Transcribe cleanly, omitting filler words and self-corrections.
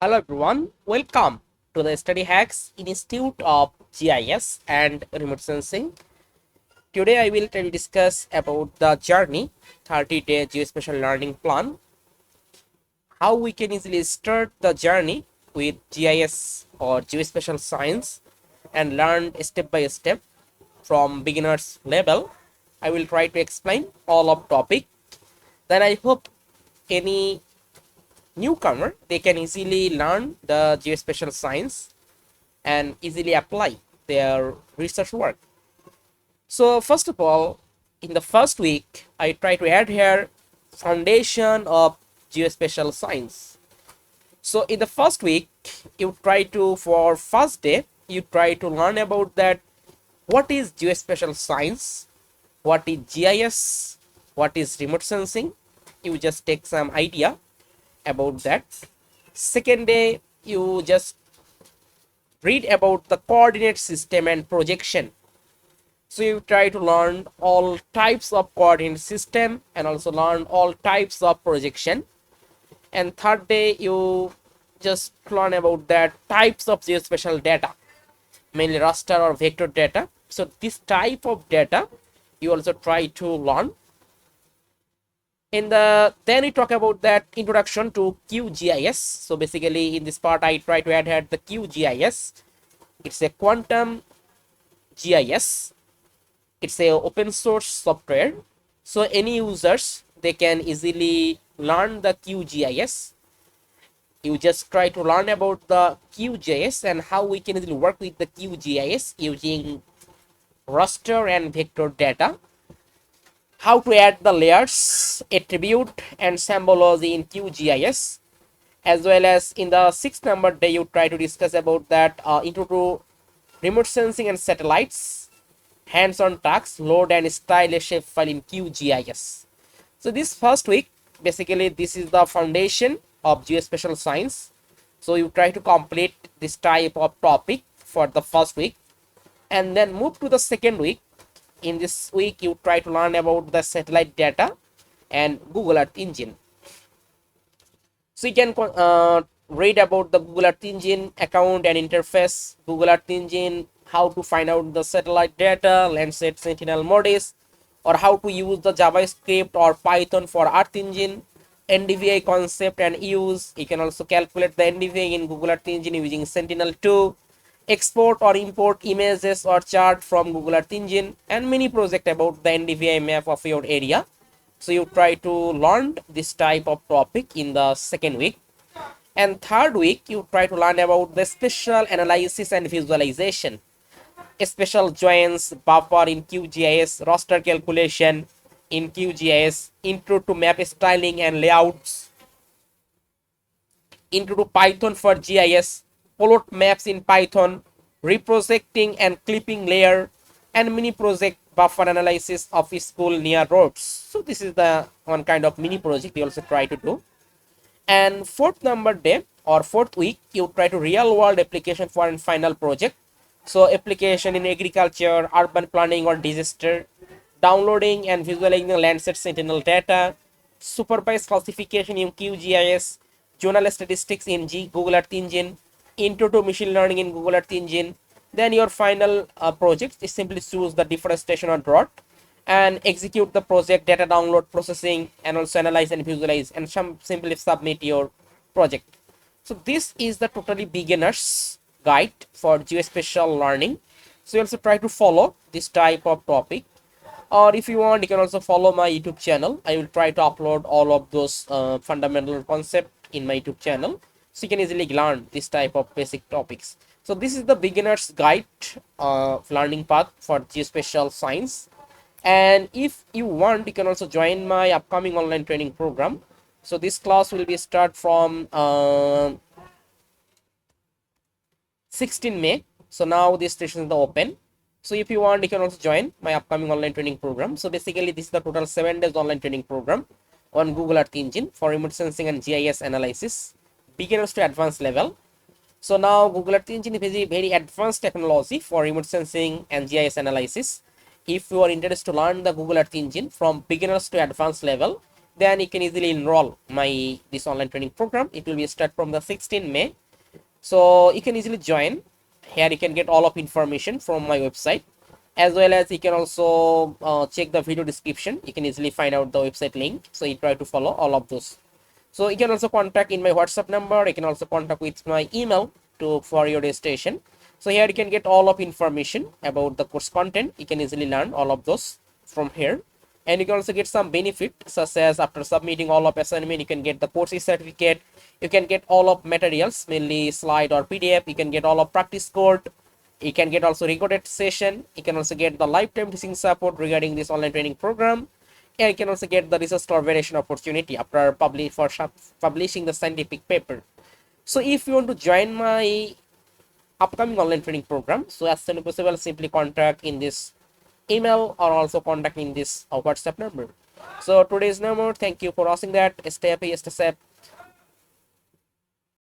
Hello everyone, welcome to the Study Hacks Institute of GIS and Remote Sensing. Today I will try to discuss about the journey 30-day geospatial learning plan, how we can easily start the journey with GIS or geospatial science and learn step by step from beginners level. I will try to explain all of topic. Then I hope any newcomer they can easily learn the geospatial science and easily apply their research work. So first of all, in the first week, I try to add here foundation of geospatial science. So in the first week, you try to, for first day, you try to learn about that what is geospatial science, what is GIS, what is remote sensing. You just take some idea about that. Second day, you just read about the coordinate system and projection. So you try to learn all types of coordinate system and also learn all types of projection. And third day you just learn about that types of geospatial data, mainly raster or vector data. So this type of data you also try to learn. In the then we talk about that introduction to QGIS. So basically in this part I try to add here the QGIS. It's a quantum GIS. It's a open source software, so any users they can easily learn the QGIS. You just try to learn about the QGIS and how we can easily work with the QGIS using raster and vector data, how to add the layers, attribute and symbology in QGIS, as well as in the 6th number day you try to discuss about that intro to remote sensing and satellites, hands-on tasks, load and style a shapefile in QGIS. So this first week, basically this is the foundation of geospatial science. So you try to complete this type of topic for the first week and then move to the second week. In this week, you try to learn about the satellite data and Google Earth Engine. So you can read about the Google Earth Engine account and interface, Google Earth Engine, how to find out the satellite data, Landsat Sentinel modis, or how to use the JavaScript or Python for Earth Engine, NDVI concept and use. You can also calculate the NDVI in Google Earth Engine using Sentinel-2, export or import images or chart from Google Earth Engine, and many project about the NDVI map of your area. So you try to learn this type of topic in the second week. And third week, you try to learn about the spatial analysis and visualization, spatial joins, buffer in QGIS, raster calculation in QGIS, intro to map styling and layouts, intro to Python for GIS, plot maps in Python, reprojecting and clipping layer, and mini project buffer analysis of school near roads. So this is the one kind of mini project we also try to do. And fourth number day or fourth week, you try to real world application for a final project. So application in agriculture, urban planning or disaster, downloading and visualizing the Landsat Sentinel data, supervised classification in QGIS, zonal statistics in Google Earth Engine, intro to machine learning in Google Earth Engine. Then your final project is simply choose the deforestation or drought and execute the project, data download, processing, and also analyze and visualize, and simply submit your project. So this is the totally beginner's guide for geospatial learning. So you also try to follow this type of topic, or if you want you can also follow my YouTube channel. I will try to upload all of those fundamental concept in my YouTube channel, so you can easily learn this type of basic topics. So this is the beginner's guide learning path for geospatial science. And if you want you can also join my upcoming online training program. So this class will be start from 16 May. So now this session is open. So if you want you can also join my upcoming online training program. So basically this is the total 7 days online training program on Google Earth Engine for remote sensing and GIS analysis, beginners to advanced level. So now Google Earth Engine is a very advanced technology for remote sensing and GIS analysis. If you are interested to learn the Google Earth Engine from beginners to advanced level, then you can easily enroll my this online training program. It will be start from the 16th May. So you can easily join. Here you can get all of information from my website, as well as you can also check the video description. You can easily find out the website link. So you try to follow all of those. So you can also contact in my WhatsApp number. You can also contact with my email to for your registration. So here you can get all of information about the course content. You can easily learn all of those from here. And you can also get some benefit, such as after submitting all of assignment, you can get the course certificate. You can get all of materials, mainly slide or PDF. You can get all of practice code. You can get also recorded session. You can also get the lifetime teaching support regarding this online training program. And you can also get the research collaboration opportunity after publishing the scientific paper. So if you want to join my upcoming online training program, so as soon as possible, simply contact in this email or also contact in this WhatsApp number. So today's number. Thank you for watching that. Stay happy, stay safe.